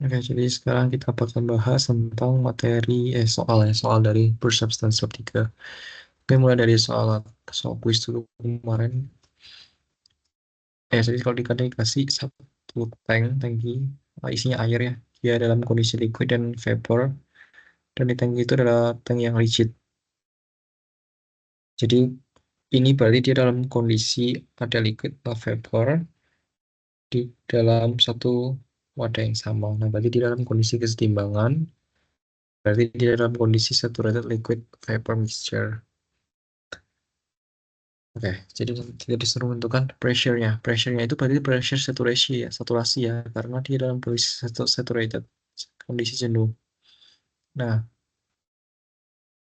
Oke, jadi sekarang kita bakal bahas tentang materi soal dari Pure Substance Bab 3. Oke, mulai dari soal kuis dulu kemarin. Jadi kalau dikasih satu tangki isinya air ya, dia dalam kondisi liquid dan vapor, dan di tangki itu adalah tank yang rigid. Jadi ini berarti dia dalam kondisi ada liquid atau vapor di dalam satu wadah yang sama. Nah, berarti di dalam kondisi kesetimbangan, berarti di dalam kondisi saturated liquid vapor mixture. Oke, jadi kita disuruh menentukan pressure-nya. Pressure-nya itu berarti pressure saturasi ya, karena dia dalam kondisi saturated, kondisi jenuh. Nah,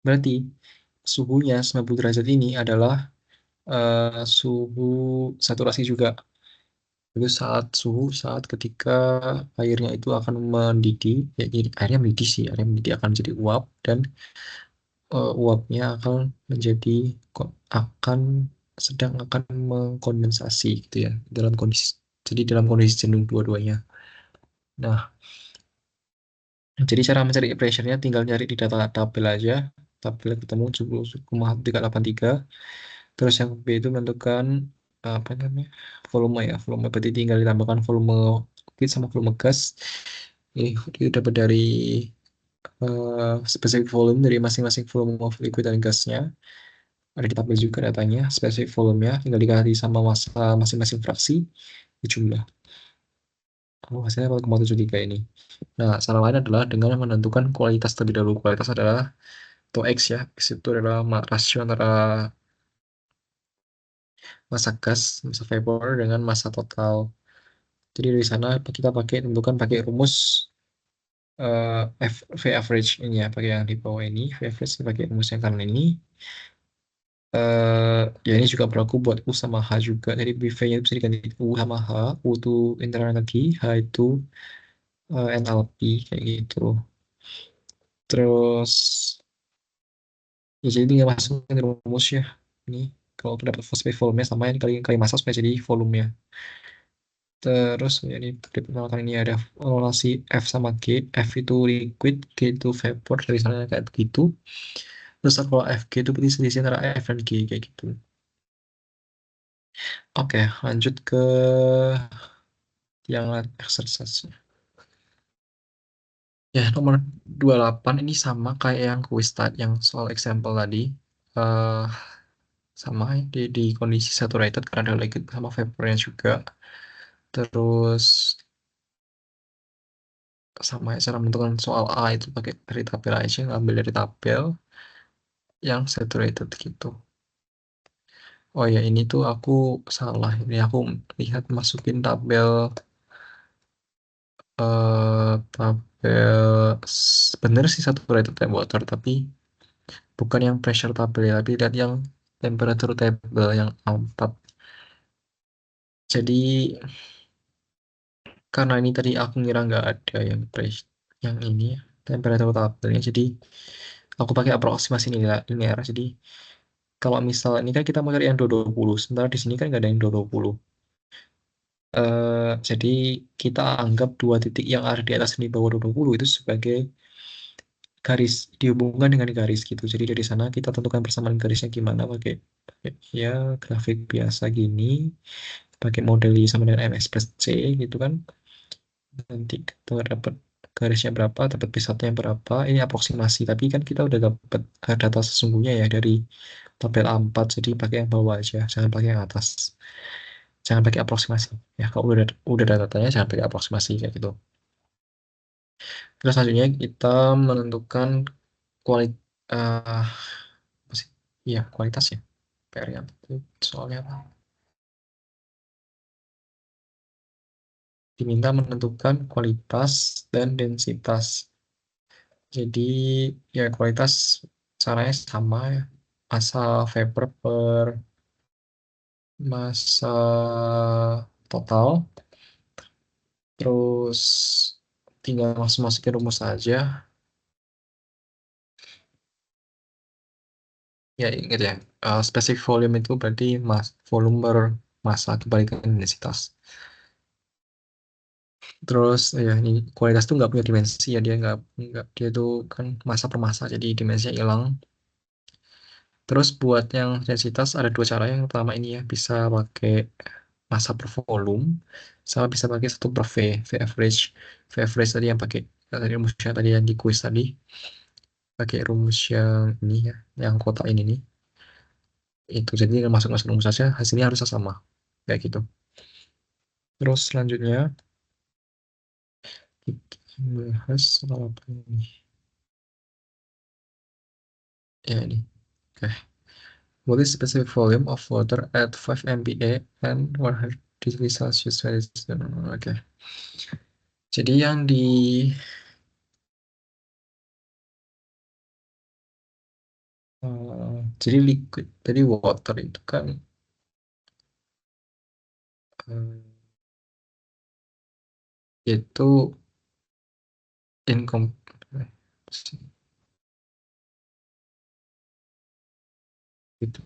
berarti suhunya 90 derajat ini adalah suhu saturasi juga. Itu saat ketika airnya itu akan mendidih, ya jadi airnya mendidih akan jadi uap, dan uapnya akan akan mengkondensasi gitu ya dalam kondisi jenuh dua-duanya. Nah, jadi cara mencari pressure-nya tinggal nyari di data tabel aja. Tabel ketemu 70,383. Terus yang B itu menentukan apa namanya? Volume ya. Volume berarti tinggal ditambahkan volume liquid sama volume gas. Ini itu dapat dari specific volume dari masing-masing volume of liquid dan gasnya. Ada di tabel juga datanya, specific volume-nya, tinggal dikali sama massa masing-masing fraksi, dijumlah. Hasilnya 0,73 ini. Nah, cara lain adalah dengan menentukan kualitas terlebih dahulu. Kualitas adalah atau X ya. X itu adalah rasio antara massa gas, massa vapor dengan massa total. Jadi dari sana kita tentukan pakai rumus V average ini ya, pakai yang di bawah ini. V average pakai rumus yang kanan ini. Ya ini juga berlaku buat U sama H juga. Jadi BV-nya itu bisa diganti U sama H. U itu internal energy, H itu NLP kayak gitu. Terus ya jadi tinggal masukin rumus ya. Ini kalau udah dapat phosphate volume sama ini kali kali massa supaya jadi volumenya. Terus ya ini diperkenalkan ini ada relasi F sama G. F itu liquid, G itu vapor, dari sana kayak begitu. Terus kalau Fg itu berarti selisih antara F dan G kayak gitu. Oke, lanjut ke yang exercise. Ya, nomor 28 ini sama kayak yang quiz tadi, yang soal example tadi. Eh sama di kondisi saturated karena ada liquid sama vapornya juga. Terus sama ya, cara menentukan soal A itu pakai dari tabel aja, ngambil dari tabel yang saturated gitu. Oh ya, ini tuh aku salah. Ini aku lihat masukin tabel bener sih saturated water, tapi bukan yang pressure table ya, tapi lihat yang temperature table yang A4. Jadi karena ini tadi aku ngira nggak ada yang pressure yang ini ya, temperature tabelnya, jadi aku pakai aproksimasi linear. Jadi kalau misal ini kan kita mau cari yang 220, sementara di sini kan nggak ada yang 220. Jadi kita anggap dua titik yang ada di atas ini bawah 220 itu sebagai garis, dihubungkan dengan garis gitu. Jadi dari sana kita tentukan persamaan garisnya gimana, pakai ya grafik biasa gini, pakai model Y sama dengan MS plus C gitu kan. Nanti kita dapat garisnya berapa, dapat P1-nya berapa. Ini aproksimasi, tapi kan kita udah dapat data sesungguhnya ya dari tabel A4, jadi pakai yang bawah aja, jangan pakai yang atas. Jangan pakai aproksimasi. Ya, kalau udah ada datanya jangan pakai aproksimasi kayak gitu. Terus selanjutnya kita menentukan kualitas apa sih? Iya, kualitas ya. PR-nya soalnya apa? Diminta menentukan kualitas dan densitas. Jadi ya kualitas caranya sama ya. Massa vapor per massa total. Terus tinggal masukin rumus saja. Ya ingat ya, specific volume itu berarti volume per massa dibalikan densitas. Terus ya ini kualitas tuh nggak punya dimensi ya, dia nggak dia tuh kan masa per masa, jadi dimensinya hilang. Terus buat yang densitas ada dua cara. Yang pertama ini ya, bisa pakai massa per volume, sama bisa pakai satu per V, V average. V average tadi yang pakai tadi rumusnya tadi yang di quiz tadi, pakai rumus yang ini ya, yang kotak ini nih. Itu jadi masuk-masuk rumus saja, hasilnya harusnya sama. Kayak gitu. Terus selanjutnya kita bahas soal apa ini? Ya ini. Oke. What is specific volume of water at 5 MPa and 100 degree Celsius? Oke. Jadi yang di jadi liquid, jadi water itu kan eh, itu incom itu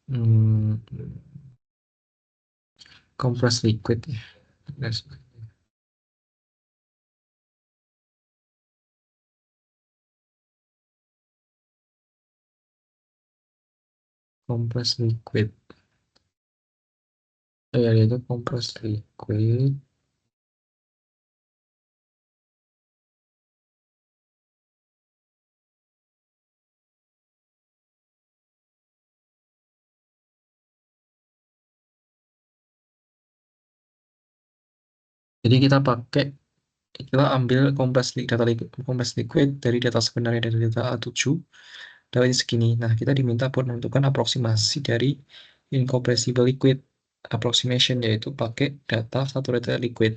hmm, compressed liquid ya. That's- Compressed liquid. Ya itu compressed liquid. Jadi kita ambil compressed liquid dari data sebenarnya dari data A7 dapatnya segini. Nah, kita diminta buat menentukan aproksimasi dari incompressible liquid approximation, yaitu pakai data saturated liquid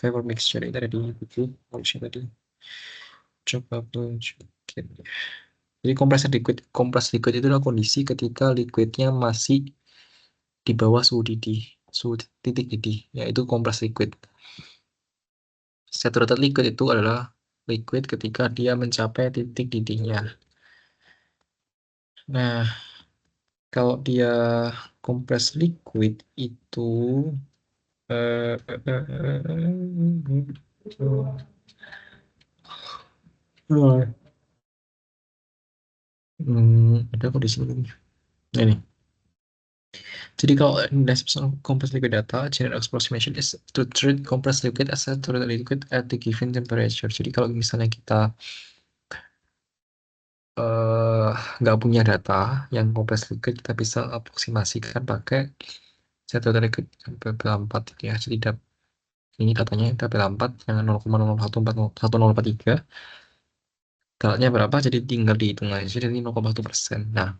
vapor mixture. Itu ada di buku harusnya tadi. Coba tunjukin. Jadi compressed liquid itu adalah kondisi ketika liquidnya masih di bawah suhu titik didih, yaitu compressed liquid. Saturated liquid itu adalah liquid ketika dia mencapai titik didihnya. Nah, kalau dia compressed liquid itu eh, eh, eh, ada kok di sini. Ini. Jadi kalau in description of compressed liquid data, general approximation is to treat compressed liquid as a solid liquid at the given temperature. Jadi kalau misalnya kita eh, nggak punya data yang compressed liquid, kita bisa aproksimasikan pakai satu liquid sampai 4 gitu ya. Jadi ini datanya tabel 4 yang 0,0141043. Galaknya berapa? Jadi tinggal dihitung aja. Jadi 0,1%. Nah,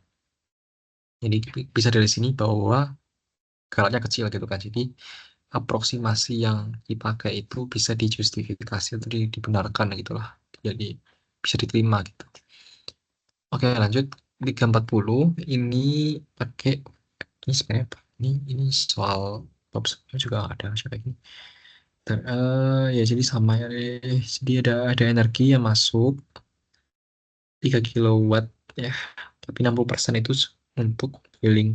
jadi bisa dari sini bahwa galaknya kecil gitu kan. Jadi aproksimasi yang dipakai itu bisa dijustifikasi atau dibenarkan gitu lah. Jadi bisa diterima gitu. Oke, lanjut. 340 ini pakai ini sebenarnya apa? Ini soal bab sebelumnya juga ada kayak gini. Ya jadi sama ya. Jadi ada energi yang masuk 3 kilowatt ya. Tapi 60% itu untuk healing.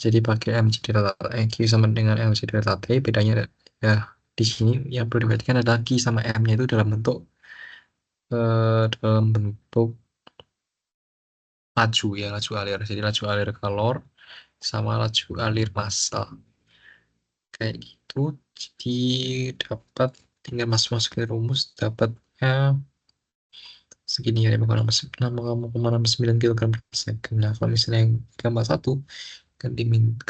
Jadi pakai mc delta Q sama dengan mc delta T, bedanya ya di sini yang perlu diperhatikan adalah Q sama M-nya itu dalam bentuk laju ya, laju alir. Jadi laju alir kalor sama laju alir massa kayak gitu. Jadi dapat tinggal masuk-masukin rumus dapatnya segini ya, 6,69 kilogram per second. Nah, kalau misalnya yang gambar satu kan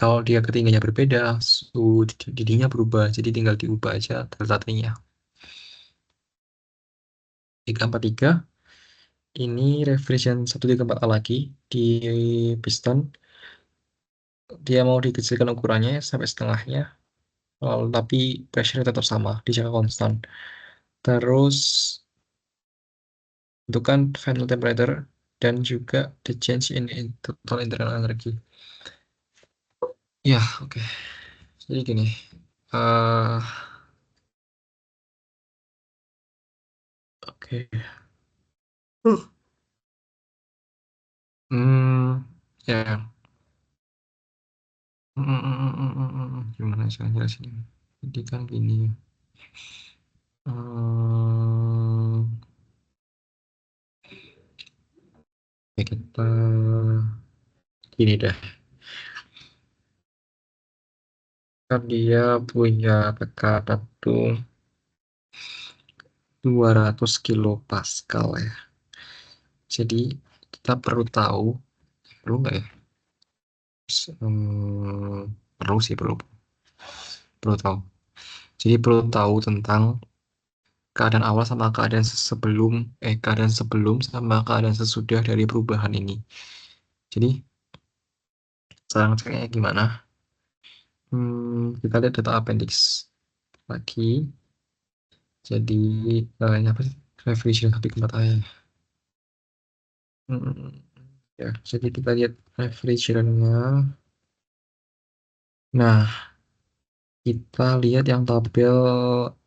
kalau dia ketinggiannya berbeda, suhu didihnya berubah, jadi tinggal diubah aja delta T-nya. 343 ini refrigerant 134A lagi di piston. Dia mau dikecilkan ukurannya sampai setengahnya, tapi pressure tetap sama, dijaga konstan. Terus tentukan final temperature dan juga the change in total internal energy. Ya, oke. Jadi gini, eh oke. Hmm, ya. Gimana saya jelasin? Jadi kan gini. Hmm, ya kita gini dah. Kan dia punya tekanan tuh 200 kilopascal ya. Jadi kita perlu tahu, perlu nggak ya? Perlu sih, perlu tahu. Jadi perlu tahu tentang keadaan awal sama keadaan sebelum sama keadaan sesudah dari perubahan ini. Jadi cara ngeceknya gimana? Kita lihat data appendix lagi. Jadi ini apa sih? Refrigeration 1,4 ya. Ya, jadi kita lihat refrigerantnya. Nah, kita lihat yang tabel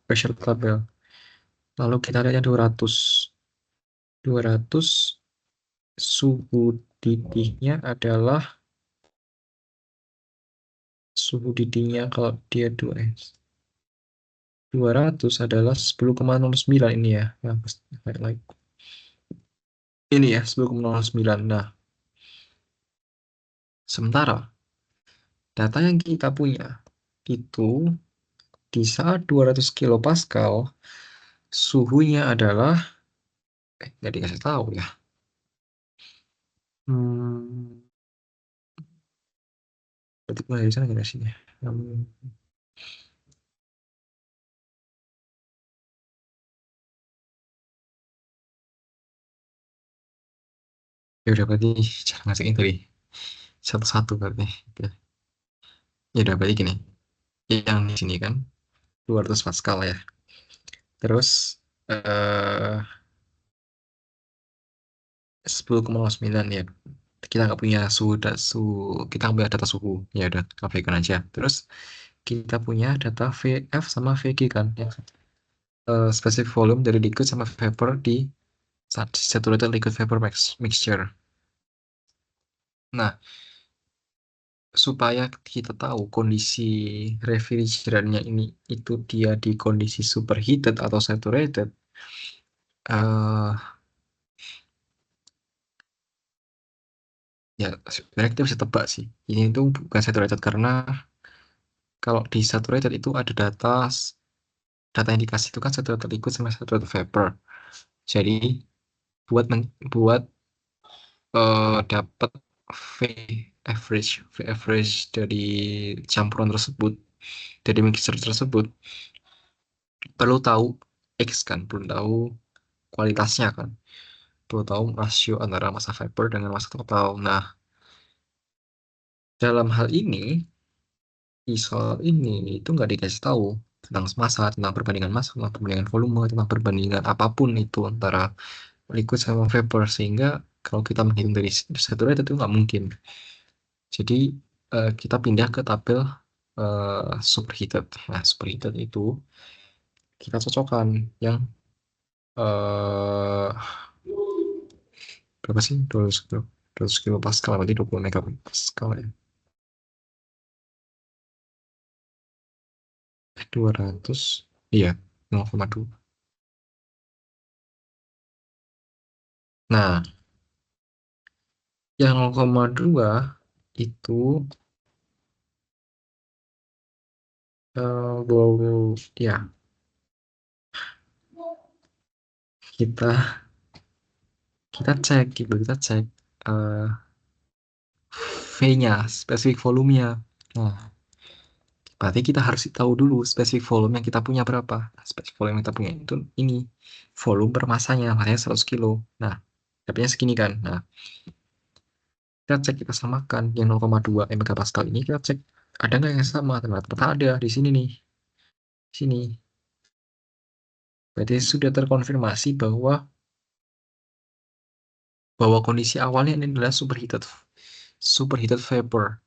pressure tabel. Lalu kita lihat yang 200. 200 suhu didihnya adalah suhu didihnya kalau dia 200 adalah 10,09 ini ya. Yang highlight. Ini ya 10,09. Nah, sementara data yang kita punya itu di saat 200 kilopascal suhunya adalah nggak dikasih tahu ya. Hmm, berarti mulai dari sana nggak sih ya? Ya udah berarti cara ngasihin tadi satu-satu berarti. Oke. Ya udah berarti gini. Yang di sini kan 200 Pascal ya. Terus 10,09 ya. Kita nggak punya kita nggak punya data suhu. Ya udah abaikan aja. Terus kita punya data VF sama VG kan. Ya. Specific volume dari liquid sama vapor di saturated liquid vapor mixture. Nah, supaya kita tahu kondisi refrigerannya ini itu dia di kondisi superheated atau saturated, eh ya sebenarnya kita bisa tebak sih. Ini itu bukan saturated karena kalau di saturated itu ada data yang dikasih itu kan saturated liquid sama saturated vapor. Jadi buat dapat V V average dari campuran tersebut, dari mixture tersebut, perlu tahu X kan, perlu tahu kualitasnya kan, perlu tahu rasio antara massa vapor dengan massa total. Nah, dalam hal ini, di soal ini itu nggak dikasih tahu tentang massa, tentang perbandingan volume, tentang perbandingan apapun itu antara liquid sama vapor, sehingga kalau kita menghitung dari saturated itu nggak mungkin. Jadi kita pindah ke tabel superheated. Nah, superheated itu kita cocokkan yang eh berapa sih? 200 kilo pascal berarti 20 megapascal ya. 200 iya 0,2. Nah, yang 0,2 itu ya kita kita cek eh, V-nya, spesifik volumenya. Nah, berarti kita harus tahu dulu spesifik volume yang kita punya berapa. Nah, spesifik volume yang kita punya itu ini volume per masanya, masanya 100 kilo. Nah, dapatnya segini kan. Nah, kita cek, kita samakan yang 0,2 megapascal ini, kita cek ada nggak yang sama. Ternyata ada di sini nih, sini. Berarti sudah terkonfirmasi bahwa kondisi awalnya ini adalah superheated vapor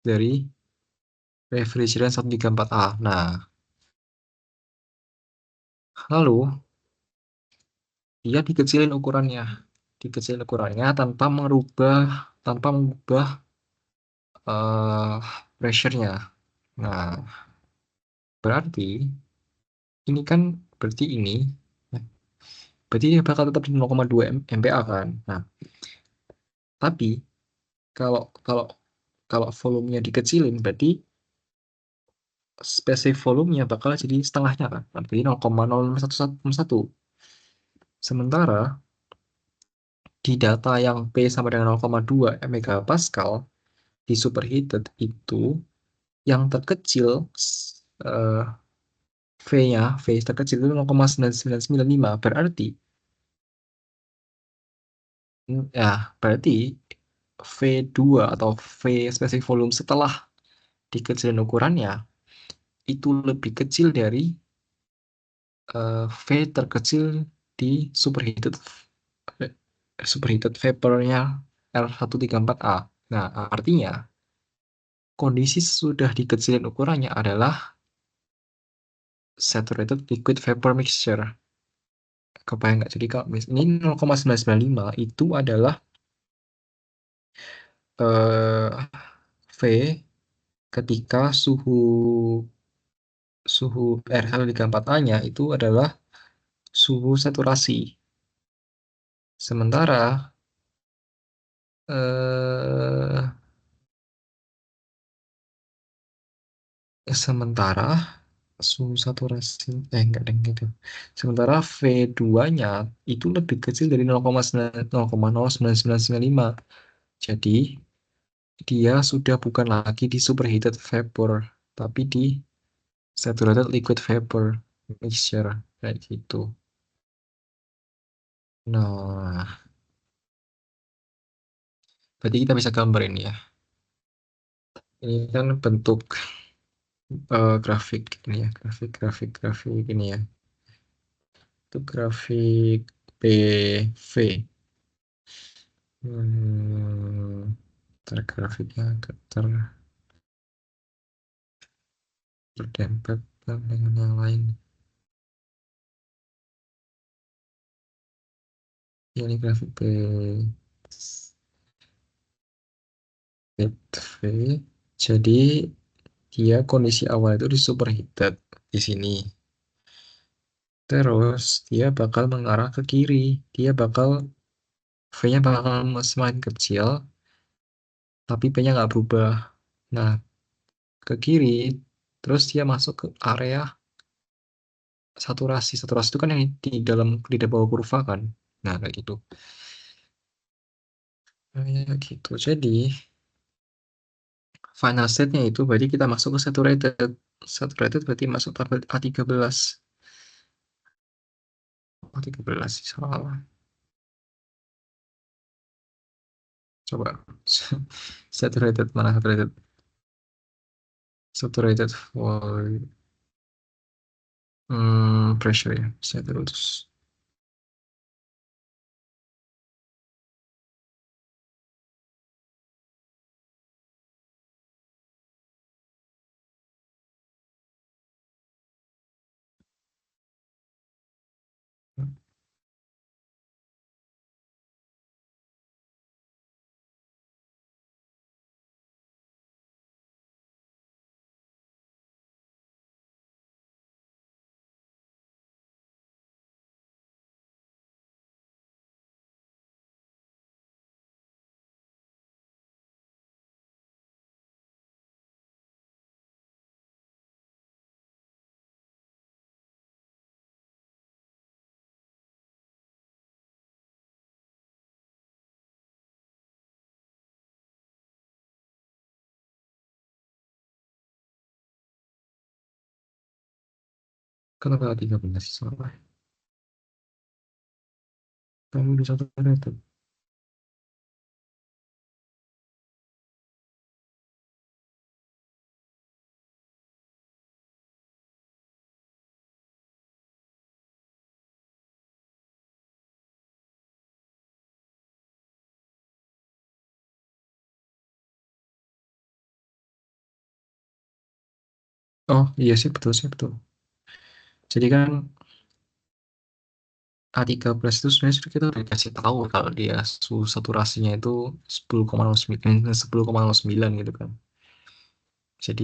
dari refrigerant 134A. Nah, lalu dia dikecilin ukurannya tanpa mengubah eh, pressure-nya. Nah, berarti ini kan berarti ini berarti dia bakal tetap di 0,2 MPa kan. Nah, tapi kalau kalau kalau volumenya dikecilin berarti spesifik volumenya bakal jadi setengahnya kan. Berarti 0,011. Sementara di data yang P sama dengan 0,2 megapascal di superheated itu yang terkecil eh, V-nya, V terkecil itu 0,9995. Berarti V2 atau V spesifik volume setelah dikecilin ukurannya itu lebih kecil dari V terkecil di superheated superheated vapornya R134A. Nah, artinya kondisi sudah dikecilin ukurannya adalah saturated liquid vapor mixture. Kebayang nggak? Jadi kalau ini 0,995 itu adalah eh, V ketika suhu suhu R134A-nya itu adalah suhu saturasi. Sementara eh, sementara suhu saturasi enggak deh gitu. Sementara V2-nya itu lebih kecil dari 0,9995. Jadi dia sudah bukan lagi di superheated vapor, tapi di saturated liquid vapor mixture kayak gitu. Nah, berarti kita bisa gambar ini ya. Ini kan bentuk grafik ini ya, grafik ini ya. Itu grafik PV. Grafiknya agak terdempet dengan yang lain. Ya, ini grafik PV. Jadi dia kondisi awal itu di superheated di sini. Terus dia bakal mengarah ke kiri. Dia bakal V-nya bakal semakin kecil, tapi P-nya nggak berubah. Nah, ke kiri, terus dia masuk ke area saturasi. Saturasi itu kan yang di bawah kurva kan. Nah, kayak gitu. Nah, ya, gitu. Jadi, final state-nya itu berarti kita masuk ke saturated. Saturated berarti masuk tabel A13. A13 salah. Coba. Saturated, mana saturated? Saturated for pressure ya. Saturated. Kenapa 13 salah? Kamu di saturated. Oh iya sih betul. Jadi kan A13 itu sebenarnya sudah kita udah dikasih tahu kalau dia suhu saturasinya itu 10,09 10,09 gitu kan. Jadi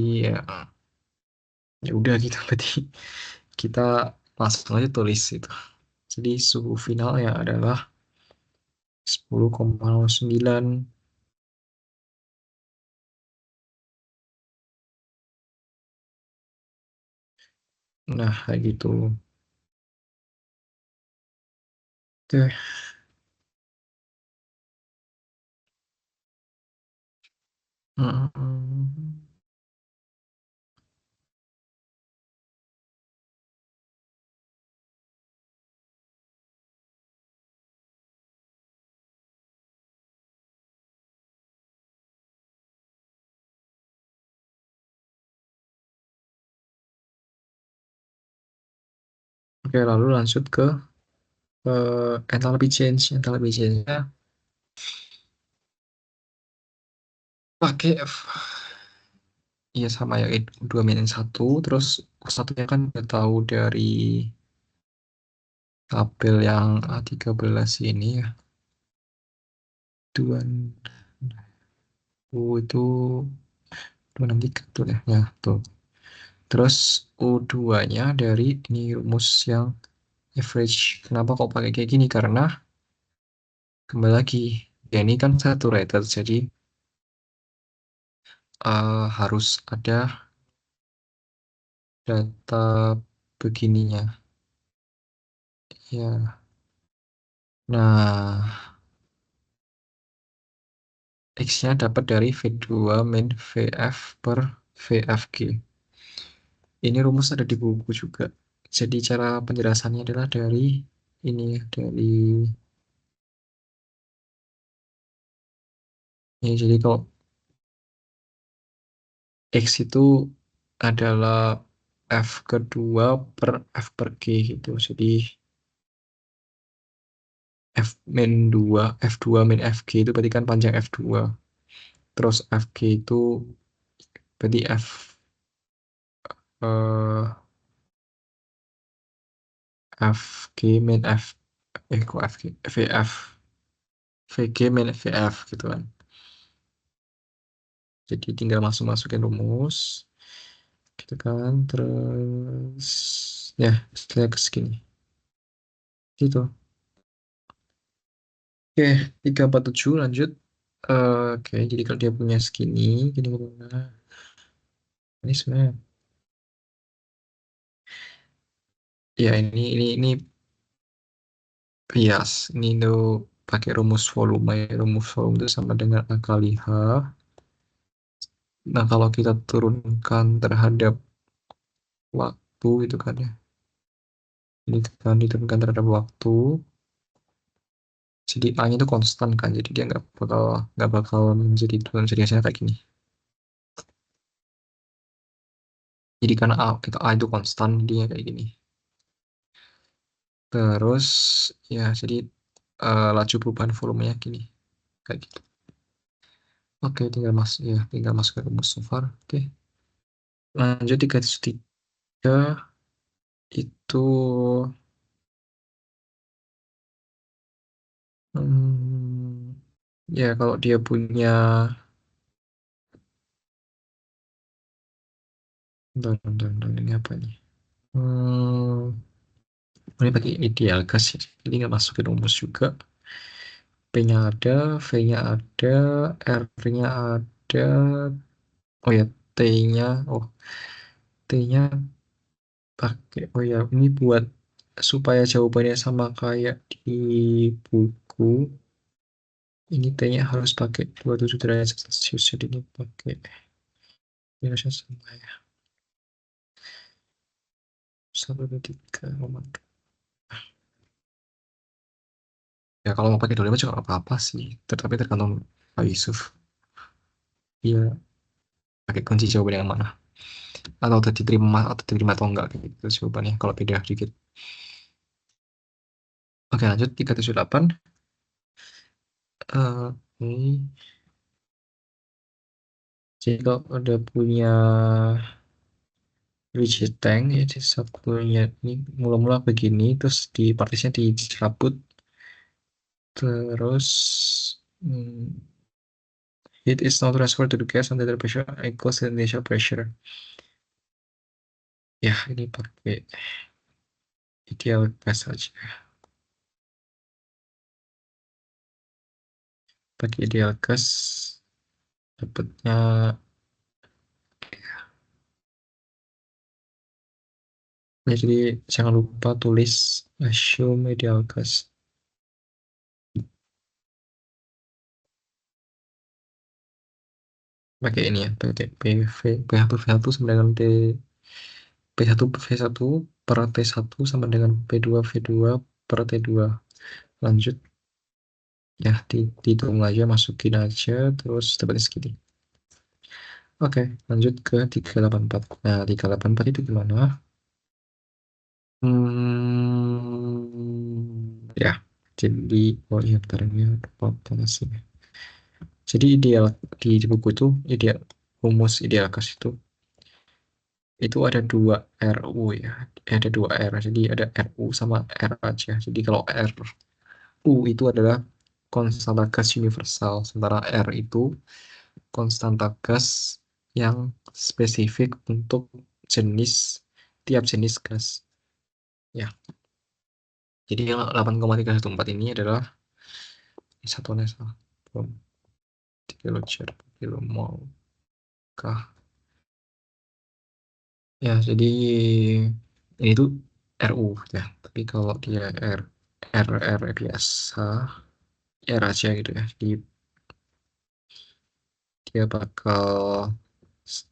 ya udah gitu berarti kita langsung aja tulis itu. Jadi suhu finalnya adalah 10,09. Nah, kayak gitu. Oke. Mm. Oke, lalu lanjut ke enthalpy change. Enthalpy change-nya pakai F. Iya sama ya, 2 min 1. Terus satunya kan udah tahu dari tabel yang A13 ini ya. Dua, itu 263 tuh ya. Ya, tuh. Terus U2-nya dari ini rumus yang average. Kenapa kok pakai kayak gini? Karena kembali lagi, ya ini kan saturated, jadi harus ada data begininya. Ya, nah X-nya dapat dari V2 min VF per VFG. Ini rumus ada di buku juga. Jadi cara penjelasannya adalah dari ini, dari ini. Jadi kalau X itu adalah F kedua per F per G gitu. Jadi F min 2, F2 min FG itu berarti kan panjang F2. Terus FG itu berarti eh, FG min kok FG, VF, VG min VF gitu kan. Jadi tinggal masukin rumus gitu kan. Terus ya saya ke segini. Gitu. Oke, 347 lanjut. Oke, jadi kalau dia punya segini, gini gini. Nah, ini sebenarnya ya ini bias. Ini tuh pakai rumus volume. Rumus volume itu sama dengan A kali H. Nah, kalau kita turunkan terhadap waktu itu kan ya. Ini kan diturunkan terhadap waktu. Jadi A-nya itu konstan kan. Jadi dia nggak bakal menjadi turun. Jadi hasilnya kayak gini. Jadi karena A itu konstan, dia kayak gini. Terus ya jadi laju perubahan volumenya gini. Kayak gitu. Oke, tinggal masuk ke rumus so far. Oke. Lanjut 303 itu hmm, ya kalau dia punya bentar, ini apa nih? Hmm, ini pakai ideal gas ya. Jadi nggak masukin rumus juga. P-nya ada, V-nya ada, R-nya ada. Oh ya, T-nya. Oh, T-nya pakai. Oh ya, ini buat supaya jawabannya sama kayak di buku. Ini T-nya harus pakai 27 derajat Celcius. Jadi ini pakai ini harusnya sama ya. 1, 2, 3. Ya kalau mau pakai 25 juga nggak apa-apa sih. Tetapi tergantung Pak Yusuf. Iya, pakai kunci jawaban yang mana. Atau diterima atau enggak gitu jawabannya. Kalau beda dikit. Oke, lanjut 378. Ini. Jadi kalau udah punya rigid tank, ya di satunya ini mula-mula begini, terus di partisnya dicabut, terus hmm, Heat is not transferred to the gas under the pressure equals the initial pressure. Ya, ini pakai ideal gas saja. Pakai ideal gas dapatnya ya, jadi jangan lupa tulis assume ideal gas. Pakai ini ya, pakai PV, P1 V1 sama dengan P1 V1 per T1 sama dengan P2 V2 per T2. Lanjut ya, dihitung aja, masukin aja, terus dapatnya segini. Oke, lanjut ke 384. Nah, 384 itu gimana? Ya, jadi iya, bentar ini potong sih. Jadi ideal di buku itu ideal rumus ideal gas itu ada dua RU ya, ada dua R. Jadi ada RU sama R aja. Jadi kalau RU itu adalah konstanta gas universal, sementara R itu konstanta gas yang spesifik untuk tiap jenis gas. Ya, jadi yang 8,314 ini adalah satuannya salah. Kilojoule per kilomol kah? Ya, jadi ini tuh RU ya. Tapi kalau dia R biasa, R aja gitu ya. Dia bakal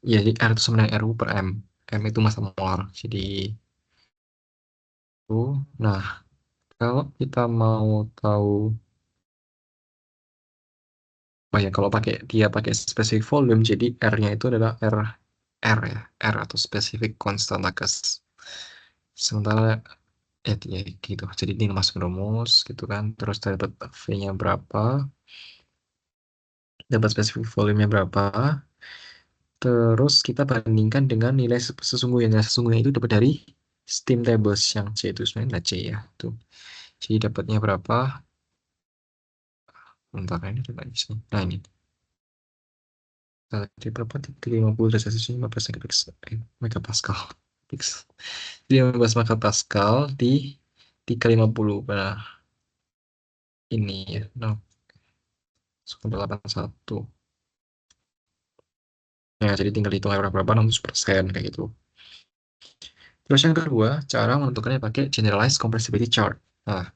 ya, jadi R itu sama dengan RU per M. M itu massa molar. Jadi itu. Nah, kalau kita mau tahu, oh ya, kalau dia pakai specific volume, jadi R-nya itu adalah R ya, R atau specific constant gas. Sementara ya gitu. Jadi ini masuk rumus gitu kan. Terus dapat V-nya berapa, dapat specific volume-nya berapa. Terus kita bandingkan dengan nilai sesungguhnya. Nilai sesungguhnya itu dapat dari steam tables yang C itu sebenarnya nggak C ya. Tuh. Jadi dapatnya berapa? Bentar, ini ada lagi sih. Nah ini. Tadi berapa? 350 derajat Celcius 15 megapascal. Jadi 15 megapascal di 350. Nah, ini ya. Nah, 1,81. Ya, jadi tinggal hitung berapa 100% kayak gitu. Terus yang kedua, cara menentukannya pakai generalized compressibility chart. Nah,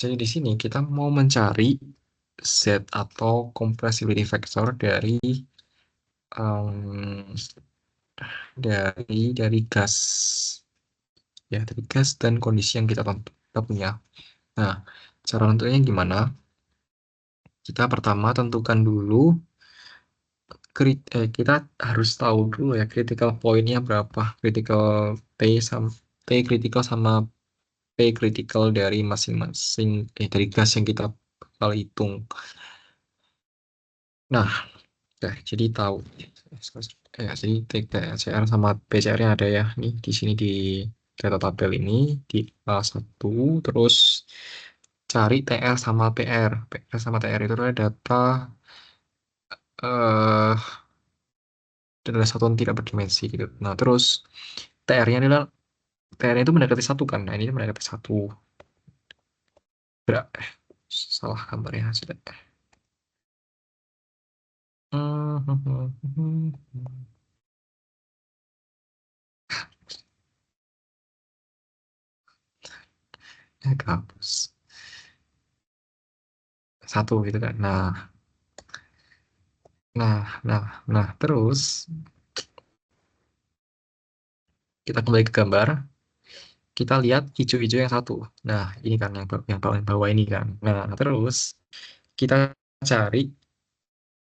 jadi di sini kita mau mencari Z atau compressibility factor um, dari gas, ya, dari gas dan kondisi yang kita punya. Nah, cara tentunya gimana? Kita pertama tentukan dulu kita harus tahu dulu ya critical point-nya berapa, critical T sama T critical sama P critical dari masing-masing dari gas yang kita bakal hitung. Nah, jadi tahu jadi TCR sama PCR-nya ada ya, nih di sini di data tabel ini di A1, terus cari TR sama PR. PR sama TR itu adalah eh adalah satuan tidak berdimensi gitu. Nah, terus TR-nya itu mendekati satu kan. Nah, ini mendekati satu. Berak, salah gambarnya sudah. Kampus satu gitu kan. Terus kita kembali ke gambar. Kita lihat hijau-hijau yang satu. Nah, ini kan yang paling bawah ini kan. Nah, terus kita cari,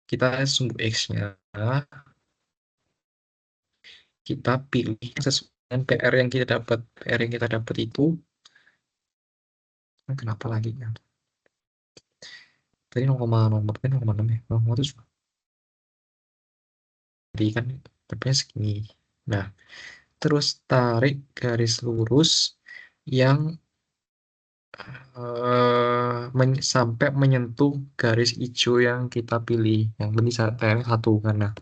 kita sumbu X-nya, kita pilih sesuai dengan PR yang kita dapat itu, kenapa lagi ya? Tadi 0,6 ya. 0,6 itu tadi kan dapatnya segini. Nah, terus tarik garis lurus yang sampai menyentuh garis hijau yang kita pilih, yang penting TR satu. Karena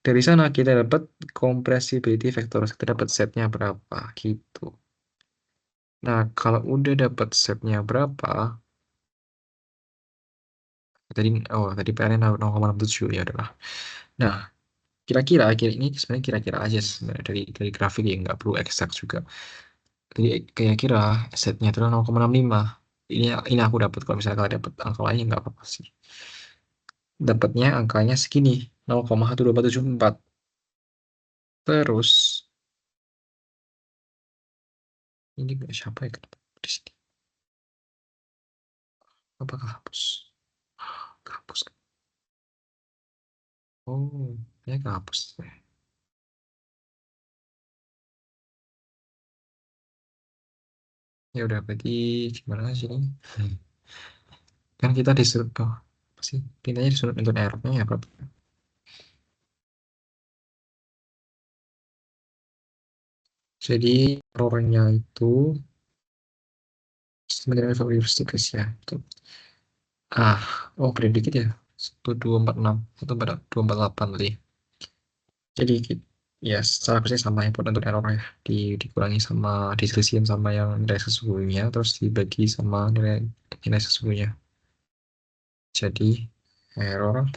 dari sana kita dapat compressibility vector, kita dapat setnya berapa gitu. Nah, kalau udah dapat setnya berapa, tadi PR-nya 0,67 ya adalah. Nah, kira-kira ini sebenarnya kira-kira aja sebenarnya dari grafik ya, nggak perlu eksak juga. Jadi kira-kira setnya adalah 0,65. Ini aku dapat, kalau misalnya kalian dapat angka lainnya nggak apa-apa sih. Dapatnya angkanya segini, 0,12474. Terus ini nggak siapa ya di sini? Apakah hapus? Hapus. Oh, ya kehapus. Ya udah, berarti gimana sih ini? Kan kita disuruh, apa sih? Tintanya disuruh untuk errornya ya berapa? Jadi errornya itu sebenarnya heuristik ya. Oh, gede dikit ya. 1246, 1248 tadi. Jadi ya secara persis sama input untuk error ya. Dikurangi sama diselisihin sama yang nilai sesungguhnya, terus dibagi sama nilai sesungguhnya. Jadi error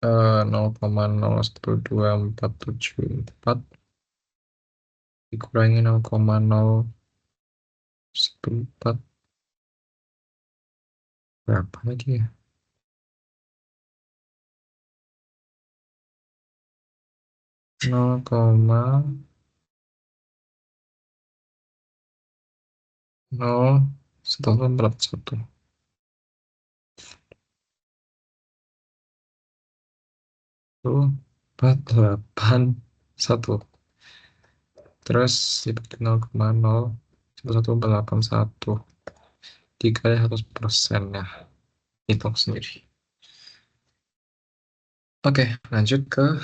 0,012474 dikurangi 0,0114 berapa lagi ya? 0,0141 481, terus dibagi 0,011481 dikali 100% ya, hitung sendiri. Oke, lanjut ke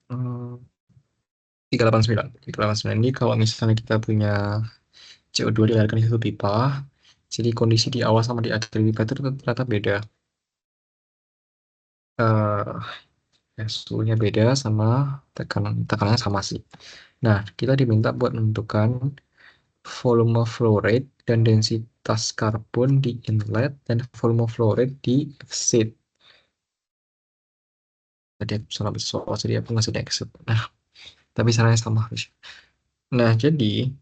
389. 389 ini kalau misalnya kita punya CO2 dialirkan di satu pipa, jadi kondisi di awal sama di akhir pipa itu ternyata beda. Eh, ya, suhunya beda sama tekanannya sama sih. Nah, kita diminta buat menentukan volume flow rate dan densitas karbon di inlet dan volume flow rate di exit. Tadi aku salah soal, jadi aku ngasih di exit. Nah, tapi caranya sama. Nah, jadi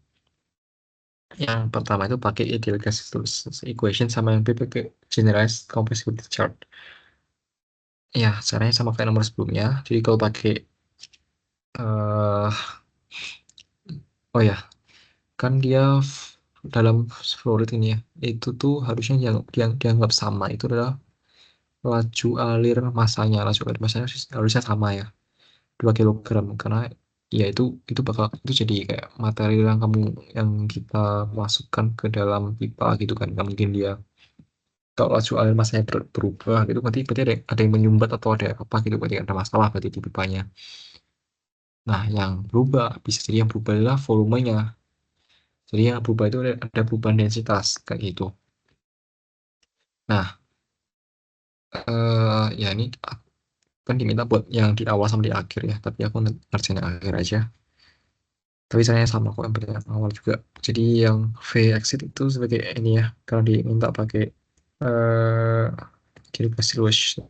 yang pertama itu pakai ideal gas equation, sama yang pakai generalized compressibility chart. Ya, caranya sama kayak nomor sebelumnya. Jadi kalau pakai eh oh ya, kan dia dalam fluorid ini ya, itu tuh harusnya yang dianggap sama itu adalah laju alir masanya. Laju alir masanya harusnya sama ya, 2 kilogram, karena ya itu bakal itu jadi kayak materi yang kita masukkan ke dalam pipa gitu kan. Nggak mungkin dia, kalau laju air masanya berubah gitu, berarti ada yang menyumbat atau ada apa gitu, berarti ada masalah berarti di pipanya. Nah, yang berubah bisa jadi yang berubah adalah volumenya. Jadi yang berubah itu ada perubahan densitas kayak gitu. Nah, ya ini kan diminta buat yang di awal sama di akhir ya, tapi aku ngerjain yang akhir aja. Tapi saya sama kok yang bagian awal juga. Jadi yang V exit itu sebagai ini ya, karena diminta pakai eh kira solution.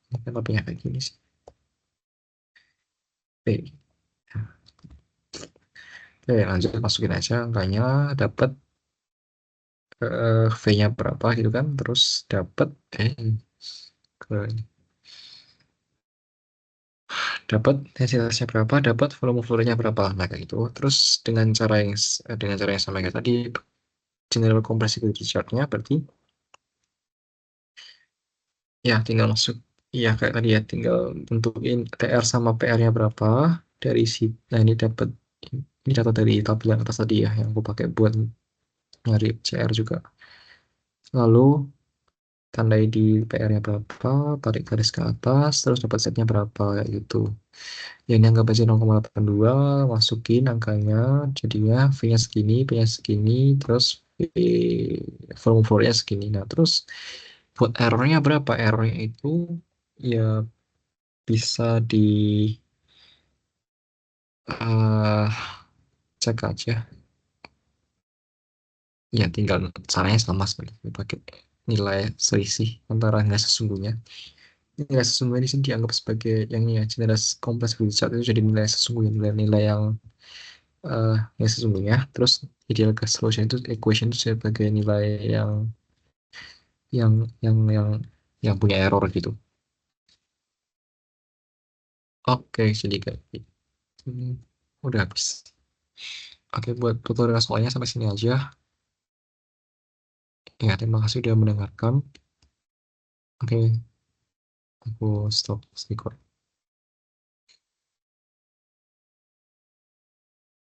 Ini kenapa kayak gini sih? Oke, oke, lanjut masukin aja angkanya, dapat V-nya berapa gitu kan, terus dapat ke dapat densitasnya berapa, dapat volume fluornya berapa, nah kayak gitu. Terus dengan cara yang sama kayak tadi, general compressibility chart-nya berarti ya tinggal masuk, ya kayak tadi ya, tinggal tentuin TR sama PR-nya berapa dari si. Nah, ini data dari tabel yang atas tadi ya, yang aku pakai buat nyari CR juga. Lalu tandai di PR-nya berapa, tarik garis ke atas, terus dapat setnya berapa, kayak gitu. Yang dianggap aja 0,82, masukin angkanya, jadinya V-nya segini, P-nya segini, terus formula segini. Nah, terus buat errornya berapa? Errornya itu ya bisa di eh, cek aja. Ya, tinggal caranya sama sebenarnya pakai nilai selisih antara nilai sesungguhnya. Nilai sesungguhnya di sini dianggap sebagai yang ini ya, jenis kompleks Richard itu jadi nilai sesungguhnya, nilai-nilai yang sesungguhnya. Terus ideal gas solution itu equation itu sebagai nilai yang yang yang yang punya error gitu. Oke, jadi kayak gitu. Udah habis. Oke, buat tutorial soalnya sampai sini aja. Ya, terima kasih udah mendengarkan. Oke, aku stop record.